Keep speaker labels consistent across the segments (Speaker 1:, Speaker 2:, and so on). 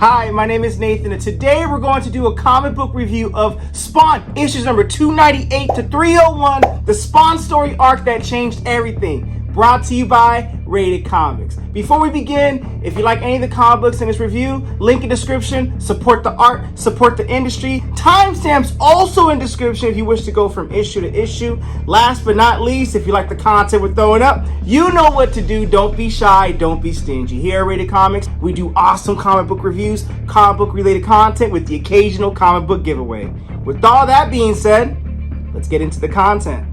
Speaker 1: Hi, my name is Nathan, and today we're going to do a comic book review of Spawn, issues number 298 to 301, the Spawn story arc that changed everything. Brought to you by Rated Comics. Before we begin, if you like any of the comic books in this review, link in description, support the art, support the industry. Timestamps also in description if you wish to go from issue to issue. Last but not least, if you like the content we're throwing up, you know what to do. Don't be shy, don't be stingy. Here at Rated Comics, we do awesome comic book reviews, comic book related content with the occasional comic book giveaway. With all that being said, let's get into the content.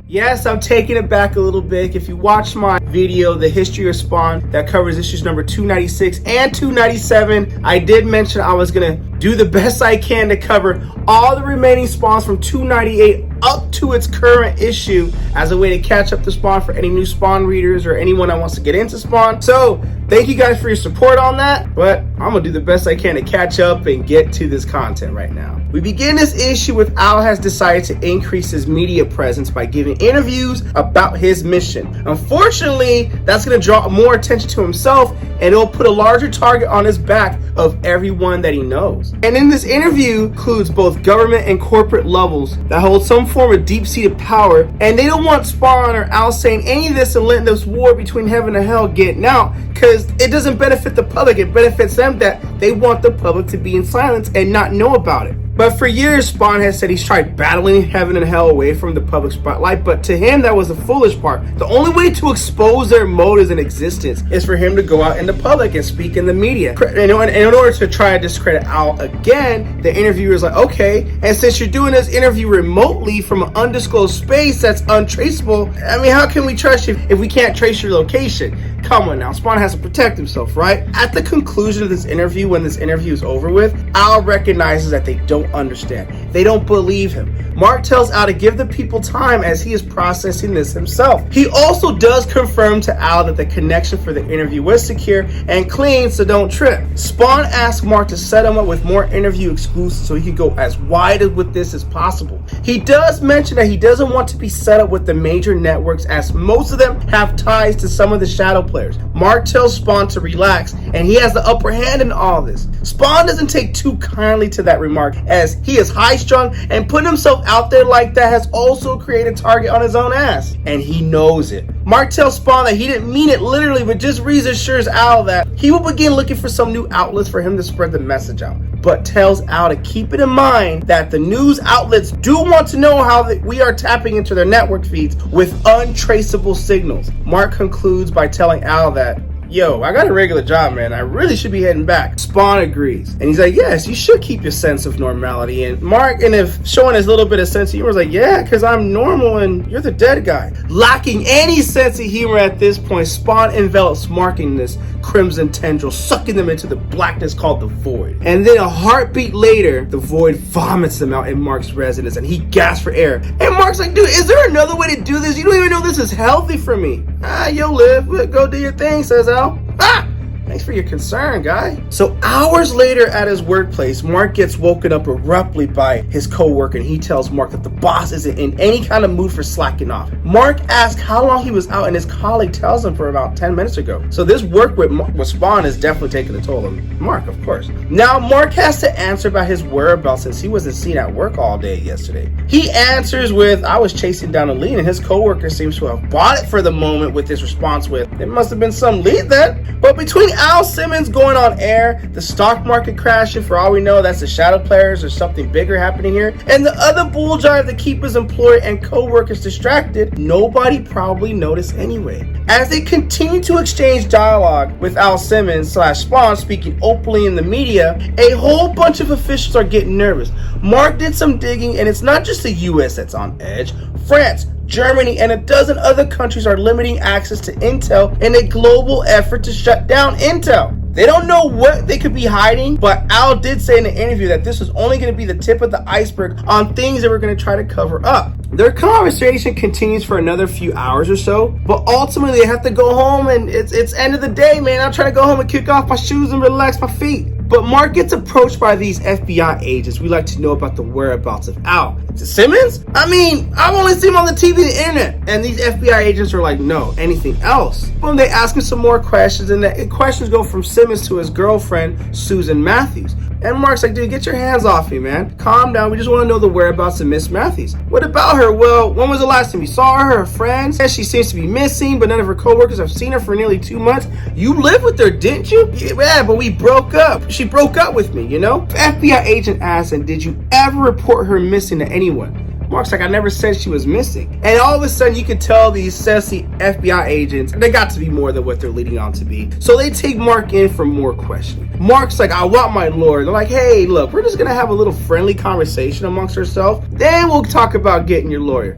Speaker 1: Yes, I'm taking it back a little bit. If you watch my video, The History of Spawn, that covers issues number 296 and 297, I did mention I was going to do the best I can to cover all the remaining Spawns from 298 up to its current issue as a way to catch up to Spawn for any new Spawn readers or anyone that wants to get into Spawn. So thank you guys for your support on that, but I'm gonna do the best I can to catch up and get to this content right now. We begin this issue with Al has decided to increase his media presence by giving interviews about his mission. Unfortunately, that's gonna draw more attention to himself and it'll put a larger target on his back of everyone that he knows. And in this interview includes both government and corporate levels that hold some form of deep-seated power, and they don't want Spawn or Al saying any of this and letting this war between heaven and hell getting out, because it doesn't benefit the public. It benefits them that they want the public to be in silence and not know about it. But for years, Spawn has said he's tried battling heaven and hell away from the public spotlight, but to him, that was the foolish part. The only way to expose their motives and existence is for him to go out in the public and speak in the media. In order to try to discredit Al again, the interviewer is like, okay, and since you're doing this interview remotely from an undisclosed space that's untraceable, I mean, how can we trust you if we can't trace your location? Come on now, Spawn has to protect himself, right? At the conclusion of this interview, when this interview is over with, Al recognizes that they don't understand. They don't believe him. Mark tells Al to give the people time as he is processing this himself. He also does confirm to Al that the connection for the interview was secure and clean, so don't trip. Spawn asks Mark to set him up with more interview exclusives so he can go as wide with this as possible. He does mention that he doesn't want to be set up with the major networks as most of them have ties to some of the shadow players. Mark tells Spawn to relax and he has the upper hand in all this. Spawn doesn't take too kindly to that remark as he is high-strung, and putting himself out there like that has also created a target on his own ass, and he knows it. Mark tells Spawn that he didn't mean it literally, but just reassures Al that he will begin looking for some new outlets for him to spread the message out, but tells Al to keep it in mind that the news outlets do want to know how we are tapping into their network feeds with untraceable signals. Mark concludes by telling Al that, yo, I got a regular job, man. I really should be heading back. Spawn agrees. And he's like, yes, you should keep your sense of normality. And Mark, and if showing his little bit of sense of humor, is like, yeah, because I'm normal and you're the dead guy. Lacking any sense of humor at this point, Spawn envelops Mark in this crimson tendril, sucking them into the blackness called the Void. And then a heartbeat later, the Void vomits them out in Mark's residence and he gasps for air. And Mark's like, dude, is there another way to do this? You don't even know this is healthy for me. You'll live. Go do your thing, says Al. Thanks for your concern, guy. So hours later at his workplace, Mark gets woken up abruptly by his co-worker, and he tells Mark that the boss isn't in any kind of mood for slacking off. Mark asks how long he was out, and his colleague tells him for about 10 minutes ago. So this work with Spawn is definitely taking a toll on Mark, of course. Now Mark has to answer about his whereabouts since he wasn't seen at work all day yesterday. He answers with, I was chasing down a lead, and his co-worker seems to have bought it for the moment with his response with, it must have been some lead then. But between Al Simmons going on air, the stock market crashing, for all we know that's the shadow players or something bigger happening here, and the other bull jive that keep his employee and co-workers distracted, nobody probably noticed anyway. As they continue to exchange dialogue with Al Simmons / Spawn speaking openly in the media, a whole bunch of officials are getting nervous. Mark did some digging, and it's not just the US that's on edge. France, Germany, and a dozen other countries are limiting access to intel in a global effort to shut down intel. They don't know what they could be hiding, but Al did say in the interview that this was only going to be the tip of the iceberg on things they were going to try to cover up. Their conversation continues for another few hours or so, but ultimately they have to go home, and it's end of the day, man. I'm trying to go home and kick off my shoes and relax my feet. But Mark gets approached by these FBI agents. We like to know about the whereabouts of Al. Is it Simmons? I mean, I've only seen him on the TV and the internet. And these FBI agents are like, no, anything else. Boom, they ask him some more questions, and the questions go from Simmons to his girlfriend, Susan Matthews. And Mark's like, dude, get your hands off me, man. Calm down. We just want to know the whereabouts of Miss Matthews. What about her? Well, when was the last time you saw her? Her friends? She seems to be missing, but none of her coworkers have seen her for nearly 2 months. You lived with her, didn't you? Yeah, but we broke up. She broke up with me, you know? The FBI agent asks, and did you ever report her missing to anyone? Mark's like, I never said she was missing. And all of a sudden, you could tell these sassy FBI agents, they got to be more than what they're leading on to be. So they take Mark in for more questioning. Mark's like, I want my lawyer. They're like, hey, look, we're just going to have a little friendly conversation amongst ourselves. Then we'll talk about getting your lawyer.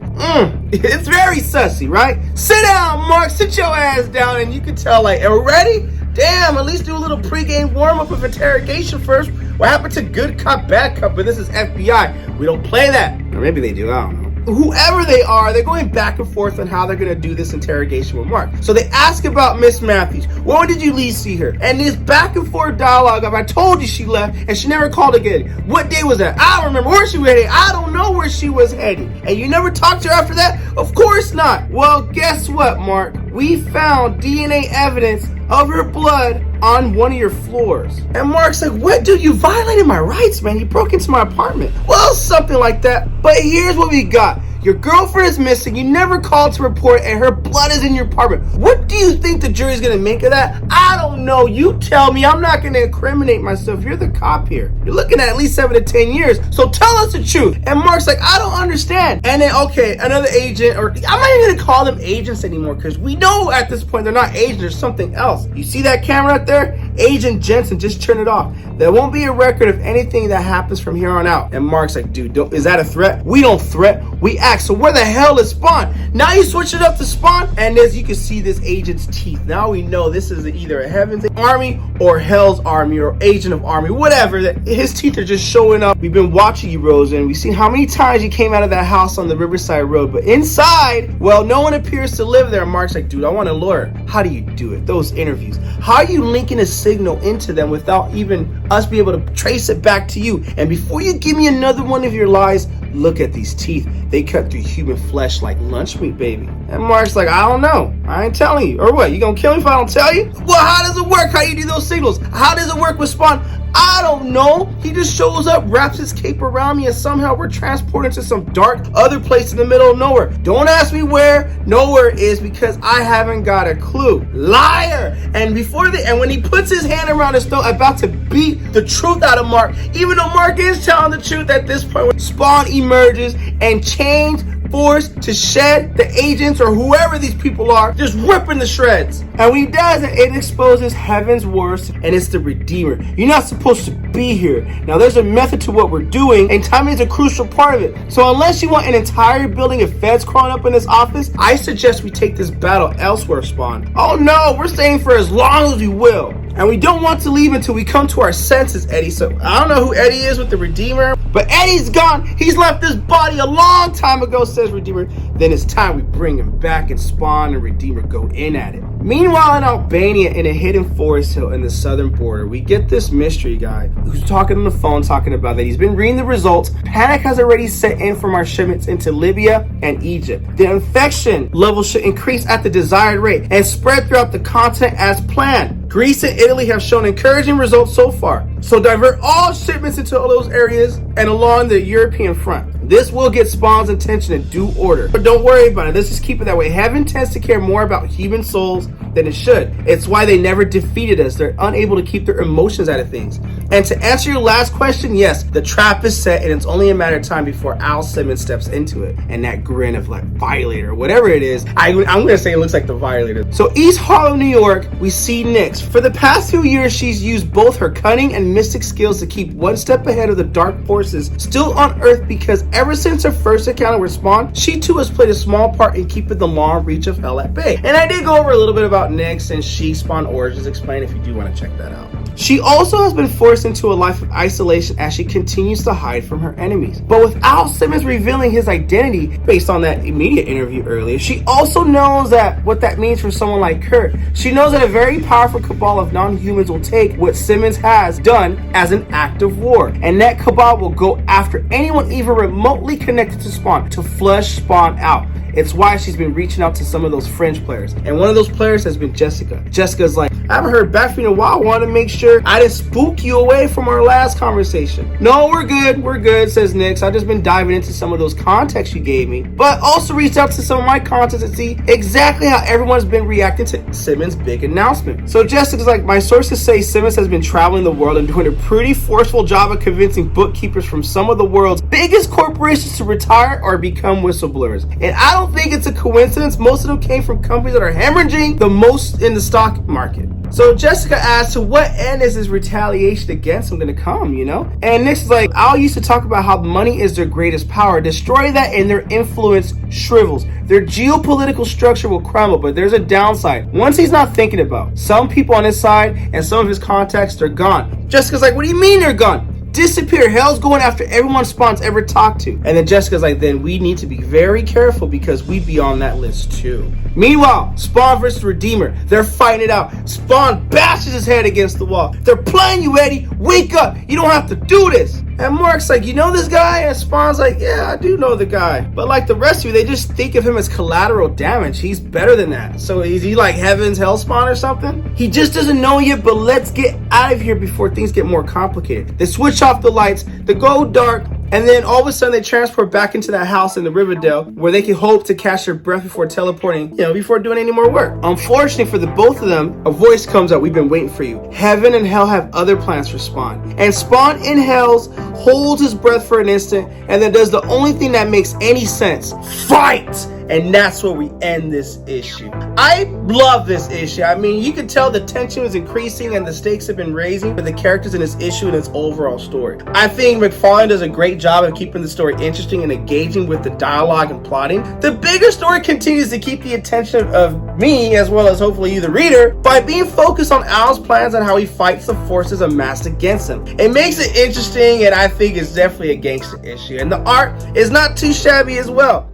Speaker 1: It's very sussy, right? Sit down, Mark. Sit your ass down. And you can tell, like, are we ready? Damn, at least do a little pregame warm-up of interrogation first. What happened to good cop, bad cop? But this is FBI. We don't play that. Or maybe they do, I don't know. Whoever they are, they're going back and forth on how they're going to do this interrogation with Mark. So they ask about Miss Matthews. When did you least see her? And this back and forth dialogue of, I told you she left and she never called again. What day was that? I don't remember where she was heading. I don't know where she was heading. And you never talked to her after that? Of course not. Well, guess what, Mark? We found DNA evidence of her blood on one of your floors. And Mark's like, what, dude? You violated my rights, man. You broke into my apartment. Well, something like that. But here's what we got. Your girlfriend is missing. You never called to report, and her blood is in your apartment. What do you think the jury's gonna make of that? I don't know. You tell me. I'm not gonna incriminate myself. You're the cop here. You're looking at least 7 to 10 years. So tell us the truth. And Mark's like, I don't understand. And then, okay, another agent, or I'm not even gonna call them agents anymore, because we know at this point they're not agents. There's something else. You see that camera out there? Agent Jensen, just turn it off. There won't be a record of anything that happens from here on out. And Mark's like, dude, is that a threat? We don't threat. We act. So where the hell is Spawn? Now you switch it up to Spawn, and as you can see, this agent's teeth. Now we know this is either a Heaven's Army or Hell's Army or Agent of Army, whatever. His teeth are just showing up. We've been watching you, Rosen. We've seen how many times you came out of that house on the Riverside Road, but inside, well, no one appears to live there. Mark's like, dude, I want a lawyer. How do you do it? Those interviews. How are you linking a signal into them without even us be able to trace it back to you? And before you give me another one of your lies, look at these teeth. They cut through human flesh like lunch meat, baby. And Mark's like, I don't know. I ain't telling you. Or what? You gonna kill me if I don't tell you? Well, how does it work? How do you do those signals? How does it work with Spawn? I don't know. He just shows up, wraps his cape around me, and somehow we're transported to some dark other place in the middle of nowhere. Don't ask me where nowhere is, because I haven't got a clue. Liar! And when he puts his hand around his throat, about to beat the truth out of Mark, even though Mark is telling the truth at this point, when Spawn emerges and change forced to shed the agents or whoever these people are, just ripping the shreds. And when he does it exposes Heaven's worst, and it's the Redeemer. You're not supposed to be here. Now there's a method to what we're doing, and timing is a crucial part of it. So unless you want an entire building of feds crawling up in this office, I suggest we take this battle elsewhere, Spawn. Oh no, we're staying for as long as we will. And we don't want to leave until we come to our senses, Eddie. So I don't know who Eddie is with the Redeemer, but Eddie's gone. He's left this body a long time ago, says Redeemer. Then it's time we bring him back, and Spawn and Redeemer go in at it. Meanwhile, in Albania, in a hidden forest hill in the southern border, we get this mystery guy who's talking on the phone, talking about that he's been reading the results. Panic has already set in from our shipments into Libya and Egypt. The infection level should increase at the desired rate and spread throughout the continent as planned. Greece and Italy have shown encouraging results so far. So divert all shipments into all those areas and along the European front. This will get Spawn's attention in due order. But don't worry about it. Let's just keep it that way. Heaven tends to care more about human souls than it should. It's why they never defeated us. They're unable to keep their emotions out of things. And to answer your last question, yes, the trap is set, and it's only a matter of time before Al Simmons steps into it. And that grin of like Violator, whatever it is, I'm going to say it looks like the Violator. So East Harlem, New York, we see Nyx. For the past few years, she's used both her cunning and mystic skills to keep one step ahead of the dark forces still on Earth, because ever since her first encounter with Spawn, she too has played a small part in keeping the long reach of hell at bay. And I did go over a little bit about Nyx and She Spawn origins, explain if you do want to check that out. She also has been forced into a life of isolation as she continues to hide from her enemies. But without Simmons revealing his identity based on that immediate interview earlier, she also knows that what that means for someone like Kurt. She knows that a very powerful cabal of non-humans will take what Simmons has done as an act of war, and that cabal will go after anyone even remotely connected to Spawn to flush Spawn out. It's why she's been reaching out to some of those fringe players. And one of those players has been Jessica. Jessica's like, I haven't heard back from you in a while. I want to make sure I didn't spook you away from our last conversation. No, we're good, says Nix. I've just been diving into some of those contexts you gave me. But also reached out to some of my contacts to see exactly how everyone's been reacting to Simmons' big announcement. So Jessica's like, my sources say Simmons has been traveling the world and doing a pretty forceful job of convincing bookkeepers from some of the world's biggest corporations to retire or become whistleblowers. And I don't think it's a coincidence. Most of them came from companies that are hemorrhaging the most in the stock market. So Jessica asks, to what end is this retaliation against him going to come, you know? And Nick's like, Al used to talk about how money is their greatest power. Destroy that and their influence shrivels. Their geopolitical structure will crumble, but there's a downside. Once he's not thinking about, some people on his side and some of his contacts, they're gone. Jessica's like, what do you mean they're gone? Disappear. Hell's going after everyone Spawn's ever talked to. And then Jessica's like, then we need to be very careful because we'd be on that list too. Meanwhile, Spawn versus Redeemer, they're fighting it out. Spawn bashes his head against the wall. They're playing you, Eddie. Wake up. You don't have to do this. And Mark's like, you know this guy? And Spawn's like, yeah, I do know the guy. But like the rest of you, they just think of him as collateral damage. He's better than that. So is he like Heaven's Hellspawn or something? He just doesn't know yet, but let's get out of here before things get more complicated. They switch off the lights, they go dark, and then all of a sudden they transport back into that house in the Riverdale where they can hope to catch their breath before teleporting, before doing any more work. Unfortunately for the both of them, a voice comes out, we've been waiting for you. Heaven and Hell have other plans for Spawn. And Spawn in Hell's holds his breath for an instant and then does the only thing that makes any sense. Fight! And that's where we end this issue. I love this issue. I mean, you can tell the tension is increasing and the stakes have been raising for the characters in this issue and its overall story. I think McFarlane does a great job of keeping the story interesting and engaging with the dialogue and plotting. The bigger story continues to keep the attention of me, as well as hopefully you, the reader, by being focused on Al's plans and how he fights the forces amassed against him. It makes it interesting, and I think it's definitely a gangster issue. And the art is not too shabby as well.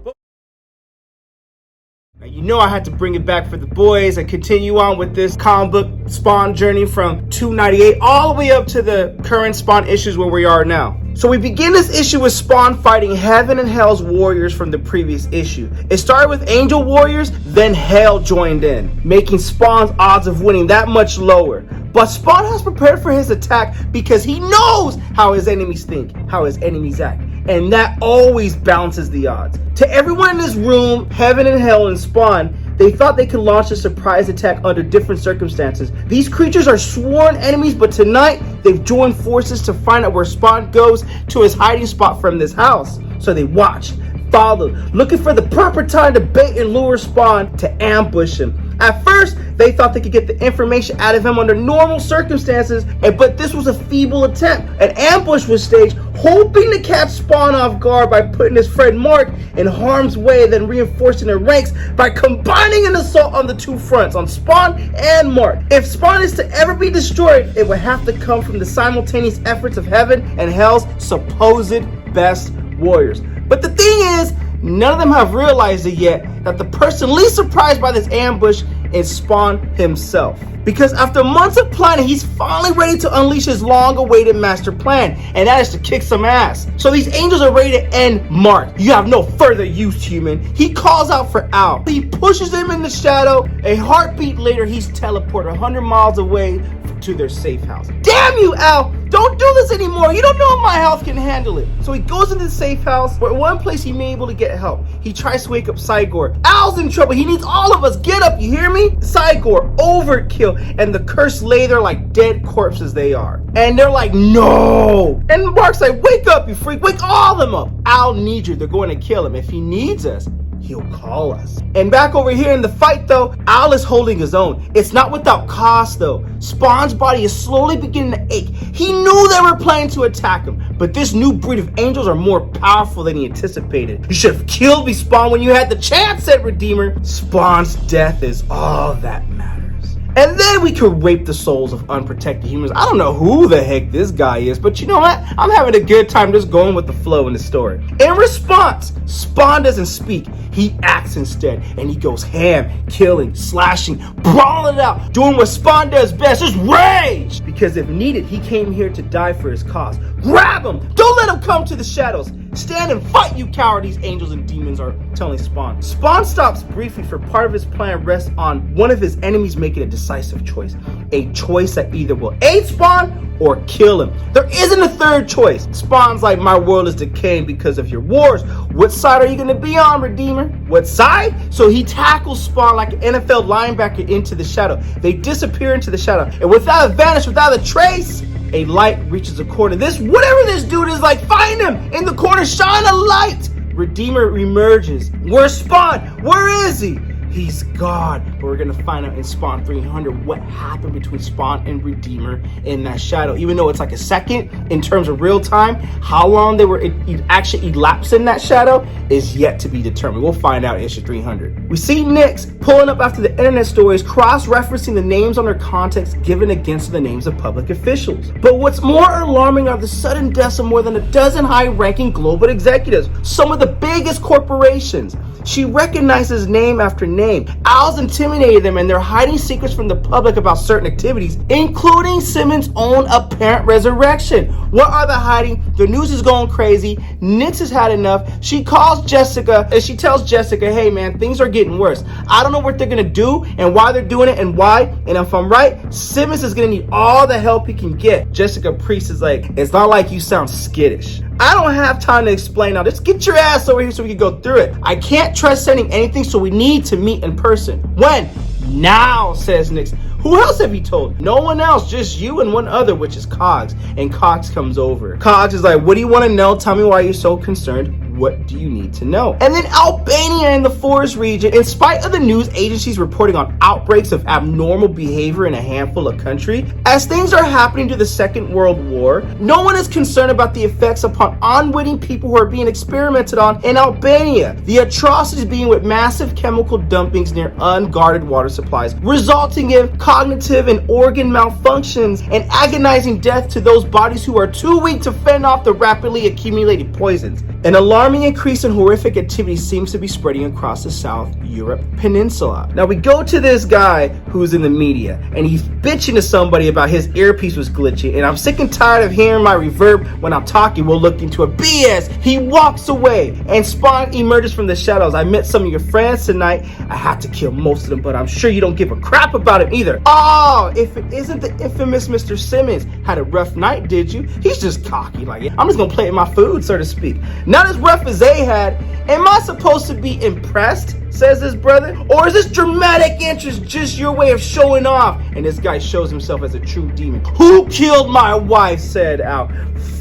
Speaker 1: You know I had to bring it back for the boys and continue on with this comic book Spawn journey from 298 all the way up to the current Spawn issues where we are now. So we begin this issue with Spawn fighting Heaven and Hell's warriors from the previous issue. It started with Angel warriors, then Hell joined in, making Spawn's odds of winning that much lower. But Spawn has prepared for his attack because he knows how his enemies think, how his enemies act. And that always balances the odds. To everyone in this room, Heaven and Hell and Spawn, they thought they could launch a surprise attack under different circumstances. These creatures are sworn enemies, but tonight they've joined forces to find out where Spawn goes to his hiding spot from this house. So they watched, followed, looking for the proper time to bait and lure Spawn to ambush him. At first, they thought they could get the information out of him under normal circumstances, but this was a feeble attempt. An ambush was staged, hoping to catch Spawn off guard by putting his friend Mark in harm's way, then reinforcing their ranks by combining an assault on the two fronts, on Spawn and Mark. If Spawn is to ever be destroyed, it would have to come from the simultaneous efforts of Heaven and Hell's supposed best warriors. But the thing is, none of them have realized it yet, that the person least surprised by this ambush is Spawn himself. Because after months of planning, he's finally ready to unleash his long-awaited master plan, and that is to kick some ass. So these angels are ready to end Mark. You have no further use, human. He calls out for Al. He pushes him in the shadow. A heartbeat later, he's teleported 100 miles away to their safe house. Damn you, Al! Don't do this anymore. You don't know if my health can handle it. So he goes into the safe house, where one place he may be able to get help. He tries to wake up Cygor. Al's in trouble. He needs all of us. Get up, you hear me? Cygor, overkill, and the cursed lay there like dead corpses they are. And they're like, no! And Mark's like, wake up, you freak. Wake all of them up. Al needs you. They're going to kill him. If he needs us, he'll call us. And back over here in the fight though, Al is holding his own. It's not without cost though. Spawn's body is slowly beginning to ache. He knew they were planning to attack him, but this new breed of angels are more powerful than he anticipated. You should have killed me, Spawn, when you had the chance, said Redeemer. Spawn's death is all that matters. And then we could rape the souls of unprotected humans. I don't know who the heck this guy is, but you know what? I'm having a good time just going with the flow in the story. In response, Spawn doesn't speak. He acts instead, and he goes ham, killing, slashing, brawling it out, doing what Spawn does best, just rage! Because if needed, he came here to die for his cause. Grab him! Don't let him come to the shadows! Stand and fight, you coward, these angels and demons are telling Spawn. Spawn stops briefly, for part of his plan rests on one of his enemies making a decisive choice. A choice that either will aid Spawn or kill him. There isn't a third choice. Spawn's like, my world is decaying because of your wars. What side are you going to be on, Redeemer? What side? So he tackles Spawn like an NFL linebacker into the shadow. They disappear into the shadow, and without a vanish, without a trace, a light reaches a corner. Whatever this dude is like, find him in the corner, shine a light. Redeemer emerges. Where's Spawn? Where is he? He's gone. But we're gonna find out in Spawn 300 what happened between Spawn and Redeemer in that shadow. Even though it's like a second in terms of real time, how long they were actually elapsed in that shadow is yet to be determined. We'll find out in issue 300. We see Nyx pulling up after the internet stories, cross-referencing the names on their context given against the names of public officials. But what's more alarming are the sudden deaths of more than a dozen high-ranking global executives, some of the biggest corporations. She recognizes name after name. Owls intimidated them, and they're hiding secrets from the public about certain activities, including Simmons' own apparent resurrection. What are they hiding? The news is going crazy. Nyx has had enough. She calls Jessica, and she tells Jessica, hey man, things are getting worse. I don't know what they're gonna do and why they're doing it and why. And if I'm right, Simmons is gonna need all the help he can get. Jessica Priest is like, it's not like you sound skittish. I don't have time to explain now. Just get your ass over here so we can go through it. I can't trust sending anything, so we need to meet in person. When? Now, says Nyx. Who else have you told? No one else, just you and one other, which is Cogs. And Cogs comes over. Cogs is like, what do you want to know? Tell me why you're so concerned. What do you need to know? And then Albania in the forest region, in spite of the news agencies reporting on outbreaks of abnormal behavior in a handful of countries, as things are happening to the Second World War, no one is concerned about the effects upon unwitting people who are being experimented on in Albania. The atrocities being with massive chemical dumpings near unguarded water supplies, resulting in cognitive and organ malfunctions and agonizing death to those bodies who are too weak to fend off the rapidly accumulating poisons. An alarming increase in horrific activity seems to be spreading across the South Europe Peninsula. Now we go to this guy who's in the media, and he's bitching to somebody about his earpiece was glitchy, and I'm sick and tired of hearing my reverb when I'm talking. We'll look into a BS. He walks away, and Spawn emerges from the shadows. I met some of your friends tonight. I had to kill most of them, but I'm sure you don't give a crap about him either. Oh, if it isn't the infamous Mr. Simmons. Had a rough night, did you? He's just cocky, like, I'm just gonna play with my food, so to speak. Not as rough as they had. Am I supposed to be impressed, says his brother? Or is this dramatic interest just your way of showing off? And this guy shows himself as a true demon. Who killed my wife, said Al.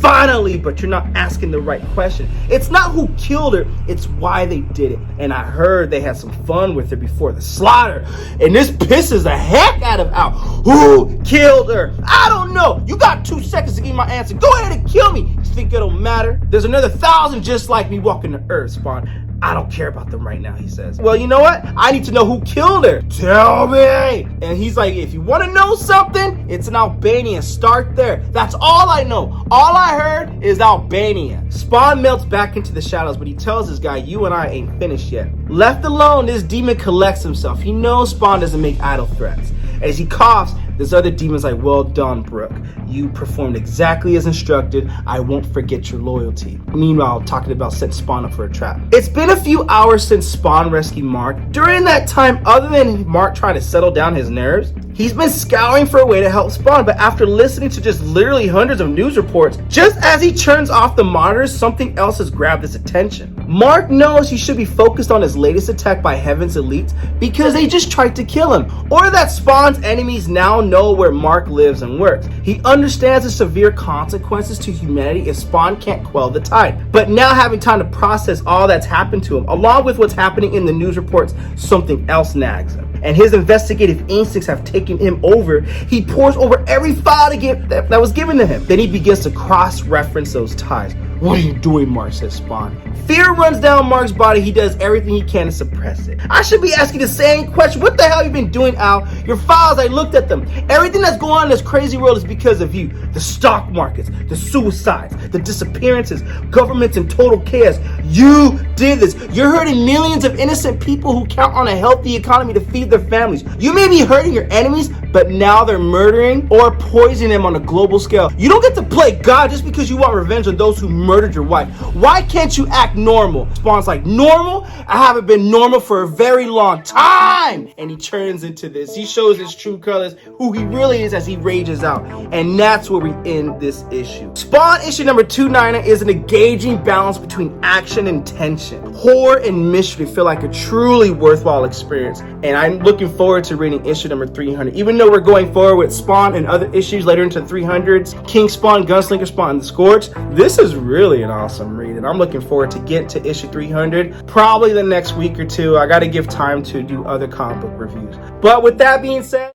Speaker 1: Finally, but you're not asking the right question. It's not who killed her, it's why they did it. And I heard they had some fun with her before the slaughter. And this pisses the heck out of Al. Who killed her? I don't know. You got 2 seconds to give me my answer. Go ahead and kill me. You think it'll matter? There's another 1,000 just like me walking the earth, Spawn. I don't care about them right now, he says. Well, you know what? I need to know who killed her. Tell me. And he's like, if you want to know something, it's in Albania. Start there. That's all I know. All I heard is Albania. Spawn melts back into the shadows, but he tells this guy, you and I ain't finished yet. Left alone, this demon collects himself. He knows Spawn doesn't make idle threats. As he coughs, this other demon's like, well done, Brooke. You performed exactly as instructed. I won't forget your loyalty. Meanwhile, talking about setting Spawn up for a trap. It's been a few hours since Spawn rescued Mark. During that time, other than Mark trying to settle down his nerves, he's been scouring for a way to help Spawn, but after listening to just literally hundreds of news reports, just as he turns off the monitors, something else has grabbed his attention. Mark knows he should be focused on his latest attack by Heaven's elites because they just tried to kill him, or that Spawn's enemies now know where Mark lives and works. He understands the severe consequences to humanity if Spawn can't quell the tide. But now, having time to process all that's happened to him, along with what's happening in the news reports, something else nags him. And his investigative instincts have taken him over. He pores over every file that was given to him. Then he begins to cross-reference those ties. "What are you doing, Mark?" says Spawn. Fear runs down Mark's body. He does everything he can to suppress it. I should be asking the same question. What the hell have you been doing, Al? Your files, I looked at them. Everything that's going on in this crazy world is because of you. The stock markets, the suicides, the disappearances, governments in total chaos. You did this. You're hurting millions of innocent people who count on a healthy economy to feed their families. You may be hurting your enemies, but now they're murdering or poisoning them on a global scale. You don't get to play God just because you want revenge on those who murdered your wife. Why can't you act normal? Spawn's like, normal? I haven't been normal for a very long time. And he turns into this. He shows his true colors, who he really is as he rages out. And that's where we end this issue. Spawn issue number 290 is an engaging balance between action and tension. Horror and mystery feel like a truly worthwhile experience. And I'm looking forward to reading issue number 300. Even though we're going forward with Spawn and other issues later into the 300s, King Spawn, Gunslinger Spawn, and the Scourge, this is really an awesome read. And I'm looking forward to get to issue 300 probably the next week or two. I got to give time to do other comic book reviews. But with that being said,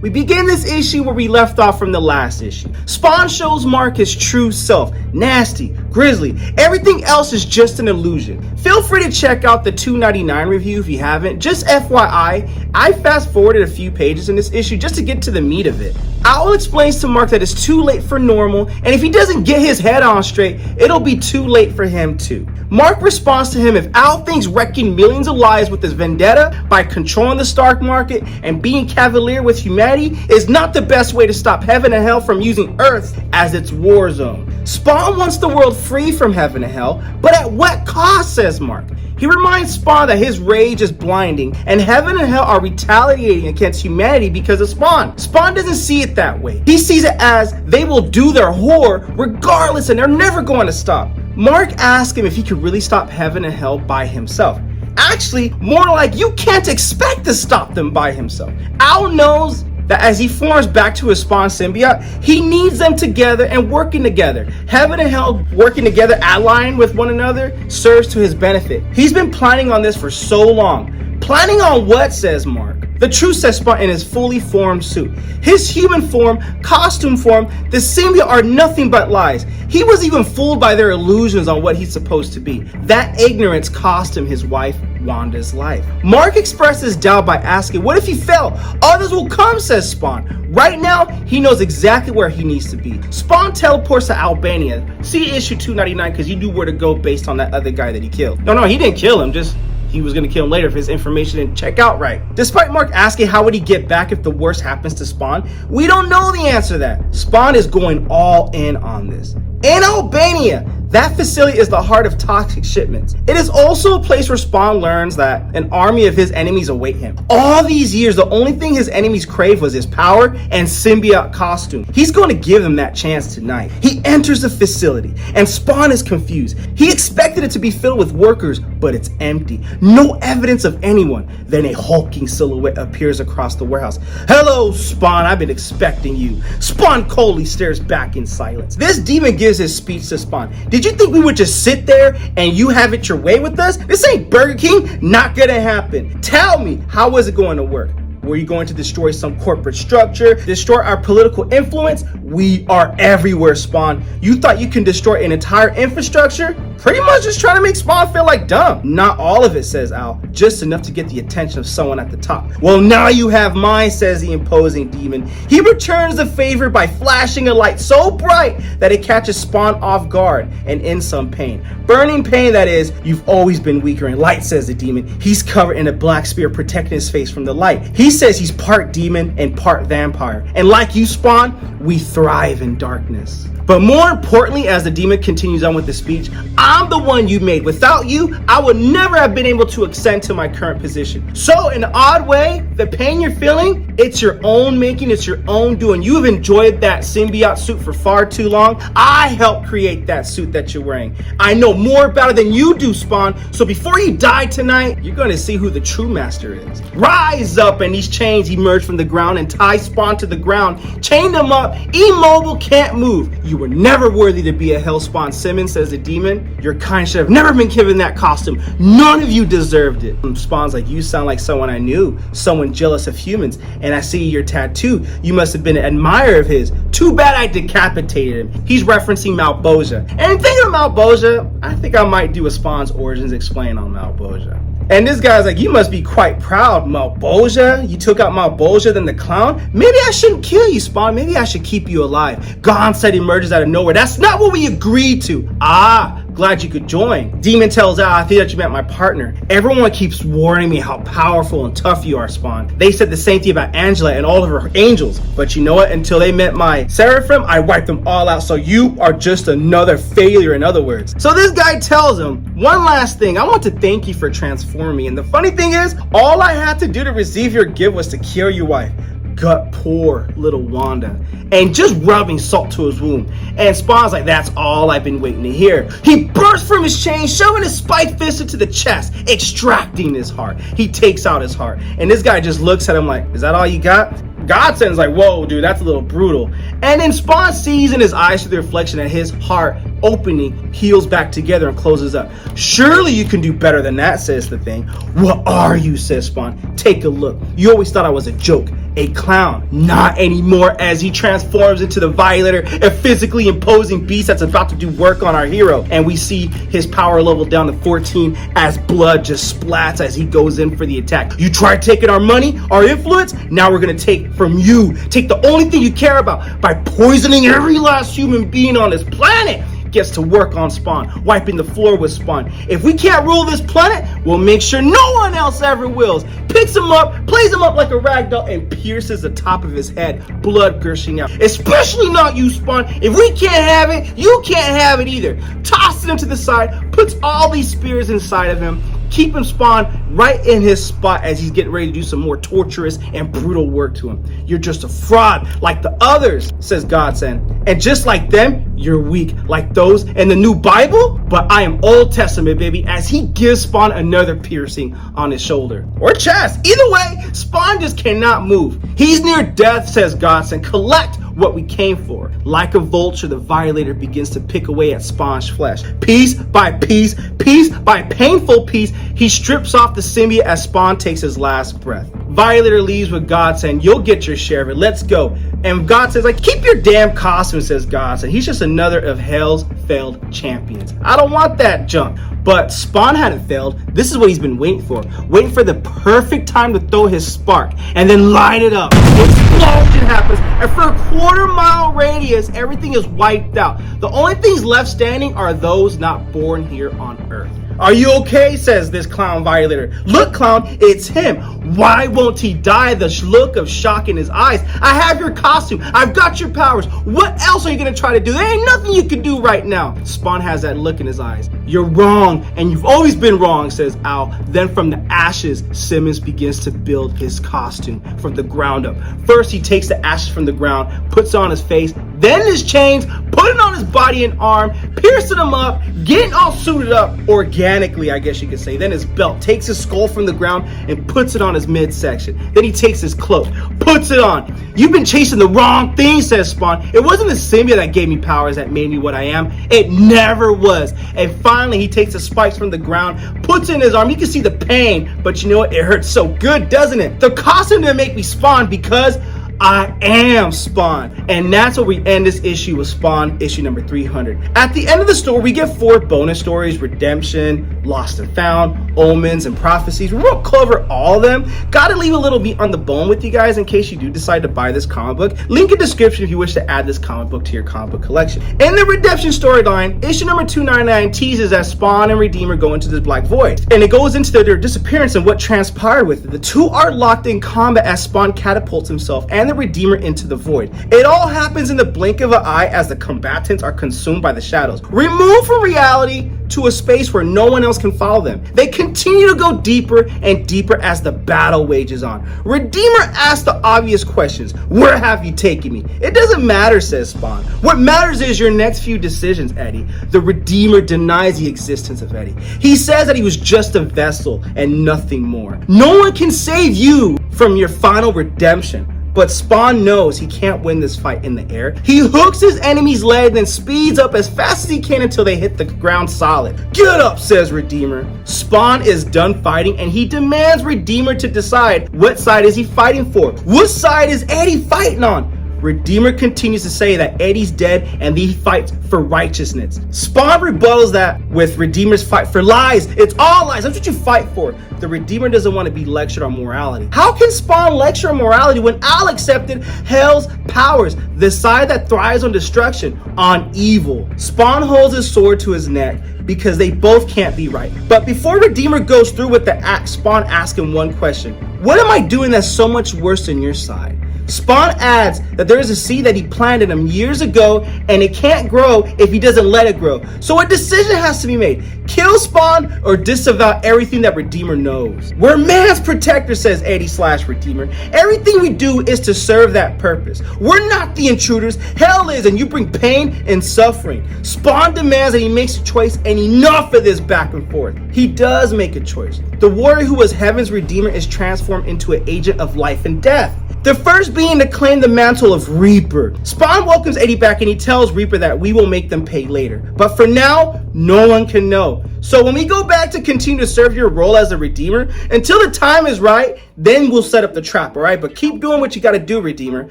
Speaker 1: we begin this issue where we left off from the last issue. Spawn shows Mark his true self. Nasty, grisly, everything else is just an illusion. Feel free to check out the 299 review if you haven't. Just FYI, I fast forwarded a few pages in this issue just to get to the meat of it. Owl explains to Mark that it's too late for normal, and if he doesn't get his head on straight, it'll be too late for him too. Mark responds to him, if Owl thinks wrecking millions of lives with his vendetta by controlling the stock market and being cavalier with humanity is not the best way to stop heaven and hell from using Earth as its war zone. Spawn wants the world free from heaven and hell, but at what cost, says Mark. He reminds Spawn that his rage is blinding and heaven and hell are retaliating against humanity because of Spawn. Spawn doesn't see it that way. He sees it as they will do their horror regardless and they're never going to stop. Mark asks him if he could really stop heaven and hell by himself. Actually, more like you can't expect to stop them by himself. Owl knows that as he forms back to his Spawn symbiote, he needs them together and working together. Heaven and hell working together, allying with one another, serves to his benefit. He's been planning on this for so long. Planning on what, says Mark? The truth, says Spawn in his fully formed suit. His human form, costume form, the symbiote are nothing but lies. He was even fooled by their illusions on what he's supposed to be. That ignorance cost him his wife, Wanda's life. Mark expresses doubt by asking, what if he fell? Others will come, says Spawn. Right now, he knows exactly where he needs to be. Spawn teleports to Albania. See issue 299 because he knew where to go based on that other guy that he killed. No, he didn't kill him, just he was going to kill him later if his information didn't check out right. Despite Mark asking how would he get back if the worst happens to Spawn, we don't know the answer to that. Spawn is going all in on this. In Albania, that facility is the heart of toxic shipments. It is also a place where Spawn learns that an army of his enemies await him. All these years, the only thing his enemies crave was his power and symbiote costume. He's going to give them that chance tonight. He enters the facility and Spawn is confused. He expected it to be filled with workers, but it's empty. No evidence of anyone. Then a hulking silhouette appears across the warehouse. Hello, Spawn, I've been expecting you. Spawn coldly stares back in silence. This demon gives his speech to Spawn. Did you think we would just sit there and you have it your way with us? This ain't Burger King. Not gonna happen. Tell me, how is it going to work? Were you going to destroy some corporate structure? Destroy our political influence? We are everywhere, Spawn. You thought you can destroy an entire infrastructure? Pretty much just trying to make Spawn feel like dumb. Not all of it, says Al. Just enough to get the attention of someone at the top. Well, now you have mine, says the imposing demon. He returns the favor by flashing a light so bright that it catches Spawn off guard and in some pain. Burning pain, that is. You've always been weaker in light, says the demon. He's covered in a black spear protecting his face from the light. He says he's part demon and part vampire. And like you, Spawn, we thrive in darkness. But more importantly, as the demon continues on with the speech, I'm the one you made. Without you, I would never have been able to ascend to my current position. So in an odd way, the pain you're feeling, it's your own making, it's your own doing. You have enjoyed that symbiote suit for far too long. I helped create that suit that you're wearing. I know more about it than you do, Spawn. So before you die tonight, you're going to see who the true master is. Rise up, and these chains emerge from the ground and tie Spawn to the ground. Chain them up, immobile, can't move. You were never worthy to be a Hellspawn Simmons, says the demon. Your kind should have never been given that costume. None of you deserved it. And Spawn's like, you sound like someone I knew, someone jealous of humans. And I see your tattoo. You must have been an admirer of his. Too bad I decapitated him. He's referencing Malboja. And thinking of Malboja, I think I might do a Spawn's Origins Explain on Malboja. And this guy's like, you must be quite proud, Malboja. You took out Malboja, then the clown. Maybe I shouldn't kill you, Spawn. Maybe I should keep you alive. Gonstead emerges out of nowhere. That's not what we agreed to. Ah, glad you could join. Demon tells out, I think that you met my partner. Everyone keeps warning me how powerful and tough you are, Spawn. They said the same thing about Angela and all of her angels. But you know what? Until they met my Seraphim, I wiped them all out. So you are just another failure, in other words. So this guy tells him, one last thing. I want to thank you for transforming me. And the funny thing is, all I had to do to receive your gift was to kill your wife. Gut poor little Wanda, and just rubbing salt to his wound. And Spawn's like, that's all I've been waiting to hear. He bursts from his chain, shoving his spiked fist into the chest, extracting his heart. He takes out his heart, and this guy just looks at him like, is that all you got? Godsend's like, whoa, dude, that's a little brutal. And then Spawn sees in his eyes through the reflection that his heart opening heals back together and closes up. Surely you can do better than that, says the thing. What are you, says Spawn. Take a look. You always thought I was a joke, a clown. Not anymore, as he transforms into the Violator, a physically imposing beast that's about to do work on our hero. And we see his power level down to 14 as blood just splats as he goes in for the attack. You tried taking our money, our influence, now we're gonna take from you. Take the only thing you care about by poisoning every last human being on this planet. Gets to work on Spawn, wiping the floor with Spawn. If we can't rule this planet, we'll make sure no one else ever wills. Picks him up, plays him up like a rag doll, and pierces the top of his head, blood gushing out. Especially not you, Spawn. If we can't have it, you can't have it either. Tosses him to the side, puts all these spears inside of him, keeping Spawn right in his spot as he's getting ready to do some more torturous and brutal work to him. You're just a fraud like the others, says Godsend. And just like them, you're weak like those in the new Bible. But I am Old Testament, baby, as he gives Spawn another piercing on his shoulder or chest. Either way, Spawn just cannot move. He's near death, says Godsend. Collect what we came for. Like a vulture, the Violator begins to pick away at Spawn's flesh. Piece by piece, piece by painful piece, he strips off the symbiote as Spawn takes his last breath. Violator leaves with God saying, you'll get your share of it, let's go. And God says, like, keep your damn costume, says God. And he's just another of hell's failed champions. I don't want that junk. But Spawn hadn't failed. This is what he's been waiting for the perfect time to throw his spark and then light it up. Explosion happens, and for a quarter-mile radius, everything is wiped out. The only things left standing are those not born here on Earth. Are you okay? Says this clown Violator. Look, clown, it's him. Why won't he die? The look of shock in his eyes. I have your costume. I've got your powers. What else are you going to try to do? There ain't nothing you can do right now. Spawn has that look in his eyes. You're wrong, and you've always been wrong, says Al. Then from the ashes, Simmons begins to build his costume from the ground up. First, he takes the ashes from the ground, puts it on his face, then his chains, put it on his body and arm, piercing him up, getting all suited up organically, I guess you could say. Then his belt, takes his skull from the ground and puts it on his midsection. Then he takes his cloak, puts it on. You've been chasing the wrong thing, says Spawn. It wasn't the symbiote that gave me powers that made me what I am. It never was. And finally, he takes the spikes from the ground, puts it in his arm. You can see the pain, but you know what? It hurts so good, doesn't it? The costume didn't make me Spawn because I am Spawn. And that's where we end this issue with Spawn, issue number 300. At the end of the story, we get 4 bonus stories: Redemption, Lost and Found, Omens, and Prophecies. We won't cover all of them. Gotta leave a little meat on the bone with you guys in case you do decide to buy this comic book. Link in description if you wish to add this comic book to your comic book collection. In the Redemption storyline, issue number 299 teases that Spawn and Redeemer go into this black void. And it goes into their disappearance and what transpired with it. The two are locked in combat as Spawn catapults himself and the Redeemer into the void. It all happens in the blink of an eye as the combatants are consumed by the shadows, removed from reality to a space where no one else can follow them. They continue to go deeper and deeper as the battle wages on. Redeemer asks the obvious questions. Where have you taken me? It doesn't matter, says Spawn. What matters is your next few decisions, Eddie. The Redeemer denies the existence of Eddie. He says that he was just a vessel and nothing more. No one can save you from your final redemption. But Spawn knows he can't win this fight in the air. He hooks his enemy's leg, then speeds up as fast as he can until they hit the ground solid. Get up, says Redeemer. Spawn is done fighting and he demands Redeemer to decide what side is he fighting for. What side is Eddie fighting on? Redeemer continues to say that Eddie's dead and he fights for righteousness. Spawn rebuttals that with Redeemer's fight for lies. It's all lies. That's what you fight for. The Redeemer doesn't want to be lectured on morality. How can Spawn lecture on morality when Al accepted hell's powers, the side that thrives on destruction, on evil? Spawn holds his sword to his neck because they both can't be right. But before Redeemer goes through with the act, Spawn asks him one question. What am I doing that's so much worse than your side? Spawn adds that there is a seed that he planted him years ago and it can't grow if he doesn't let it grow. So a decision has to be made. Kill Spawn or disavow everything that Redeemer knows. We're man's protector, says Eddie/Redeemer. Everything we do is to serve that purpose. We're not the intruders. Hell is, and you bring pain and suffering. Spawn demands that he makes a choice, and enough of this back and forth. He does make a choice. The warrior who was heaven's Redeemer is transformed into an agent of life and death. The first being to claim the mantle of Reaper. Spawn welcomes Eddie back and he tells Reaper that we will make them pay later. But for now, no one can know. So when we go back to continue to serve your role as a Redeemer, until the time is right, then we'll set up the trap, all right? But keep doing what you got to do, Redeemer.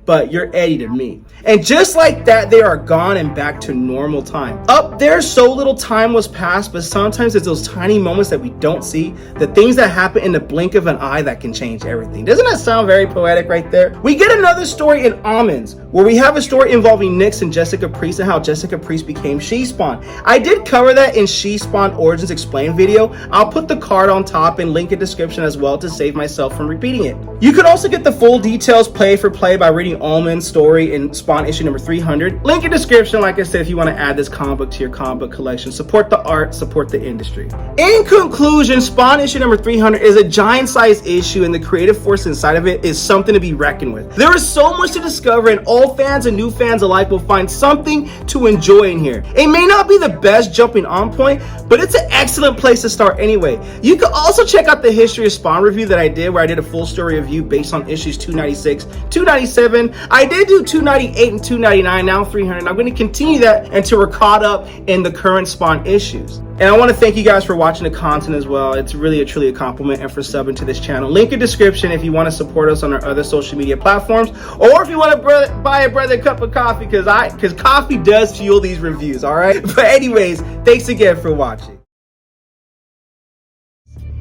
Speaker 1: But you're Eddie to me. And just like that, they are gone and back to normal time. Up there, so little time was passed, but sometimes it's those tiny moments that we don't see, the things that happen in the blink of an eye that can change everything. Doesn't that sound very poetic right there? We get another story in Almonds, where we have a story involving Nyx and Jessica Priest and how Jessica Priest became She-Spawn. I did cover that in She-Spawn Origins Explained video. I'll put the card on top and link in description as well to save myself from repeating it. You can also get the full details play for play by reading Almond's story in Spawn issue number 300. Link in description, like I said, if you want to add this comic book to your comic book collection. Support the art, support the industry. In conclusion, Spawn issue number 300 is a giant-sized issue, and the creative force inside of it is something to be reckoned with. There is so much to discover, and all fans and new fans alike will find something to enjoy in here. It may not be the best jumping on point, but it's an excellent place to start anyway. You can also check out the History of Spawn review that I did, where I did a full story review based on issues 296, 297. I did do 298 and 299, now 300. I'm going to continue that until we're caught up in the current Spawn issues. And I want to thank you guys for watching the content as well. It's really truly a compliment, and for subbing to this channel. Link in description if you want to support us on our other social media platforms, or if you want to buy a brother a cup of coffee, because coffee does fuel these reviews, all right? But anyways, thanks again for watching.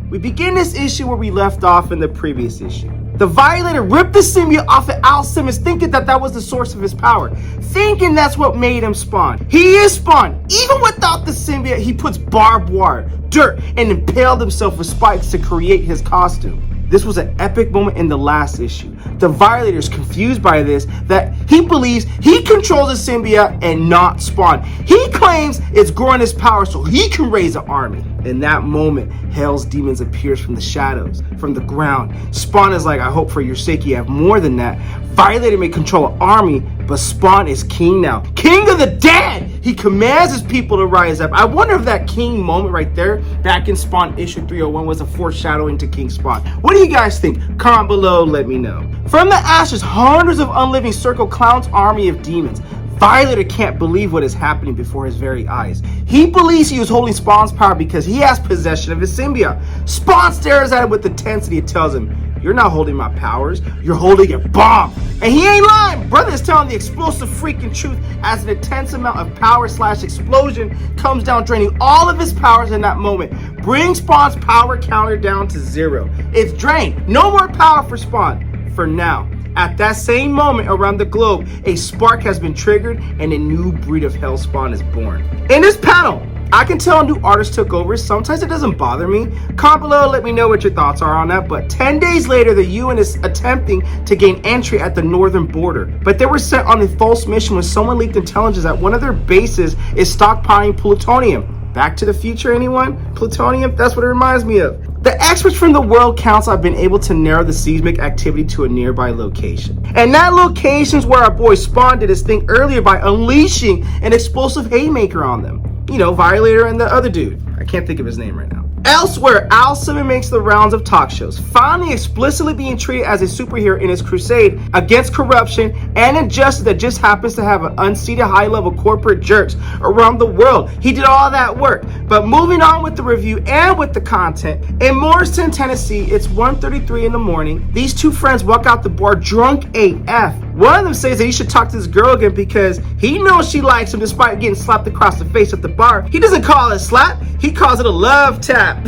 Speaker 1: We begin this issue where we left off in the previous issue. The Violator ripped the symbiote off of Al Simmons, thinking that that was the source of his power, thinking that's what made him Spawn. He is Spawn. Even without the symbiote, he puts barbed wire, dirt, and impaled himself with spikes to create his costume. This was an epic moment in the last issue. The Violator is confused by this, that he believes he controls the symbiote and not Spawn. He claims it's growing his power so he can raise an army. In that moment, Hell's Demons appears from the shadows, from the ground. Spawn is like, I hope for your sake you have more than that. Violator may control an army, but Spawn is king now. King of the dead! He commands his people to rise up. I wonder if that king moment right there, back in Spawn issue 301, was a foreshadowing to King Spawn. What do you guys think? Comment below, let me know. From the ashes, hundreds of unliving circle Clown's army of demons. Violator can't believe what is happening before his very eyes. He believes he was holding Spawn's power because he has possession of his symbiote. Spawn stares at him with intensity and tells him, you're not holding my powers, you're holding a bomb. And he ain't lying. Brother is telling the explosive freaking truth as an intense amount of power / explosion comes down, draining all of his powers in that moment. Bring Spawn's power counter down to 0. It's drained. No more power for Spawn. For now. At that same moment around the globe, a spark has been triggered and a new breed of Hellspawn is born. In this panel, I can tell a new artist took over. Sometimes it doesn't bother me. Comment below, let me know what your thoughts are on that. But 10 days later, the UN is attempting to gain entry at the northern border. But they were sent on a false mission when someone leaked intelligence that one of their bases is stockpiling plutonium. Back to the Future, anyone? Plutonium? That's what it reminds me of. The experts from the World Council have been able to narrow the seismic activity to a nearby location. And that location is where our boy Spawn did his thing earlier by unleashing an explosive haymaker on them. You know, Violator and the other dude. I can't think of his name right now. Elsewhere, Al Simmons makes the rounds of talk shows, finally explicitly being treated as a superhero in his crusade against corruption and injustice that just happens to have an unseated high-level corporate jerks around the world. He did all that work. But moving on with the review and with the content, in Morristown, Tennessee, it's 1:33 in the morning. These two friends walk out the bar drunk AF, One of them says that he should talk to this girl again because he knows she likes him despite getting slapped across the face at the bar. He doesn't call it a slap, he calls it a love tap.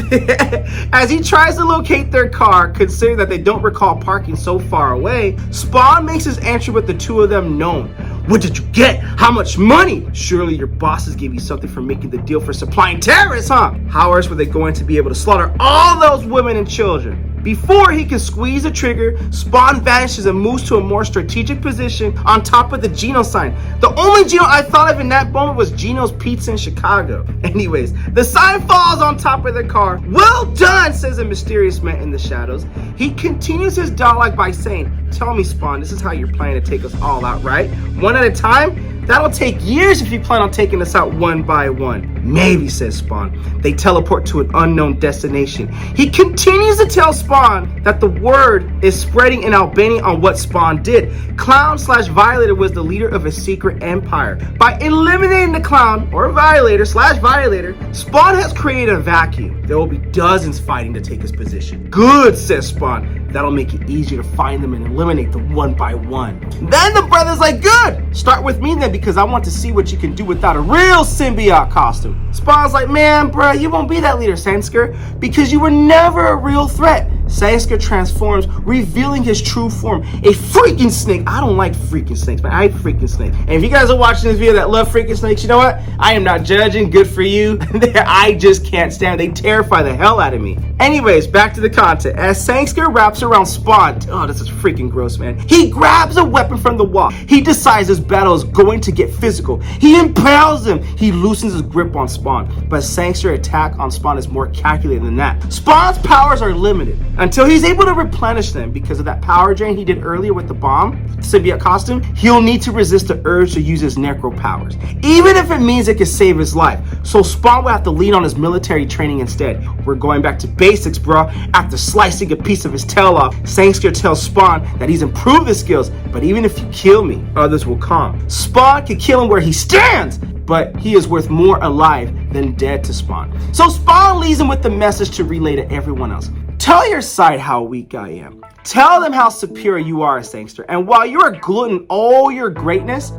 Speaker 1: As he tries to locate their car, considering that they don't recall parking so far away, Spawn makes his entry with the two of them known. What did you get? How much money? Surely your bosses gave you something for making the deal for supplying terrorists, huh? How else were they going to be able to slaughter all those women and children? Before he can squeeze the trigger, Spawn vanishes and moves to a more strategic position on top of the Geno sign. The only Geno I thought of in that moment was Geno's Pizza in Chicago. Anyways, the sign falls on top of the car. Well done, says a mysterious man in the shadows. He continues his dialogue by saying, tell me, Spawn, this is how you're planning to take us all out, right? One at a time? That'll take years if you plan on taking us out one by one. Maybe, says Spawn. They teleport to an unknown destination. He continues to tell Spawn that the word is spreading in Albania on what Spawn did. Clown/Violator was the leader of a secret empire. By eliminating the Clown or Violator/Violator, Spawn has created a vacuum. There will be dozens fighting to take his position. Good, says Spawn. That'll make it easier to find them and eliminate them one by one. Then the brother's like, good, start with me then because I want to see what you can do without a real symbiote costume. Spawn's like, man, bro, you won't be that leader, Sangster, because you were never a real threat. Sangster transforms, revealing his true form, a freaking snake. I don't like freaking snakes, man. I hate freaking snakes. And if you guys are watching this video that love freaking snakes, you know what? I am not judging. Good for you. I just can't stand them. They terrify the hell out of me. Anyways, back to the content. As Sangster wraps around Spawn, oh, this is freaking gross, man. He grabs a weapon from the wall. He decides this battle is going to get physical. He impales him. He loosens his grip on Spawn, but Sangster's attack on Spawn is more calculated than that. Spawn's powers are limited until he's able to replenish them because of that power drain he did earlier with the bomb symbiote costume. He'll need to resist the urge to use his necro powers, even if it means it could save his life. So Spawn will have to lean on his military training instead. We're going back to basics, bro. After slicing a piece of his tail off, Sangster tells Spawn that he's improved his skills, but even if you kill me, others will come. Spawn can kill him where he stands, but he is worth more alive than dead to Spawn. So Spawn leaves him with the message to relay to everyone else. Tell your side how weak I am. Tell them how superior you are, Sangster. And while you're glutting all your greatness,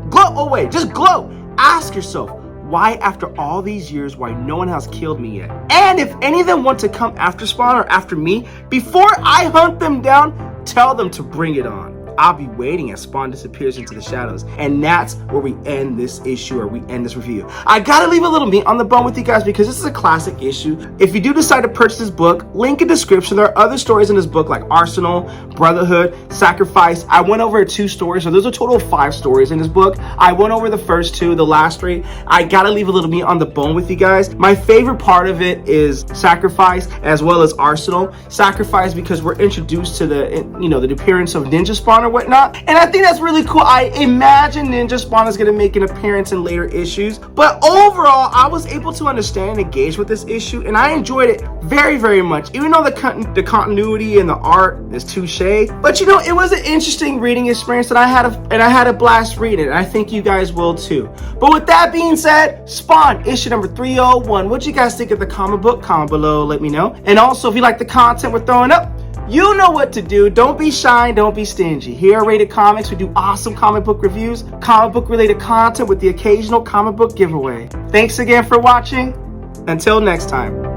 Speaker 1: just gloat. Ask yourself, why after all these years, why no one has killed me yet? And if any of them want to come after Spawn or after me, before I hunt them down, tell them to bring it on. I'll be waiting as Spawn disappears into the shadows. And that's where we end this issue, or we end this review. I gotta leave a little meat on the bone with you guys because this is a classic issue. If you do decide to purchase this book, link in description. There are other stories in this book like Arsenal, Brotherhood, Sacrifice. I went over 2 stories, so there's a total of 5 stories in this book. I went over the first 2, the last 3. I gotta leave a little meat on the bone with you guys. My favorite part of it is Sacrifice as well as Arsenal. Sacrifice because we're introduced to the appearance of Ninja Spawn or whatnot, and I think that's really cool. I imagine Ninja Spawn is going to make an appearance in later issues, but overall I was able to understand and engage with this issue, and I enjoyed it very, very much, even though the continuity and the art is touche. But it was an interesting reading experience, and I had a blast reading it. I think you guys will too. But with that being said, Spawn issue number 301. What you guys think of the comic book? Comment below, let me know. And also, if you like the content we're throwing up, you know what to do. Don't be shy, don't be stingy. Here at Rated Comics, we do awesome comic book reviews, comic book related content with the occasional comic book giveaway. Thanks again for watching. Until next time.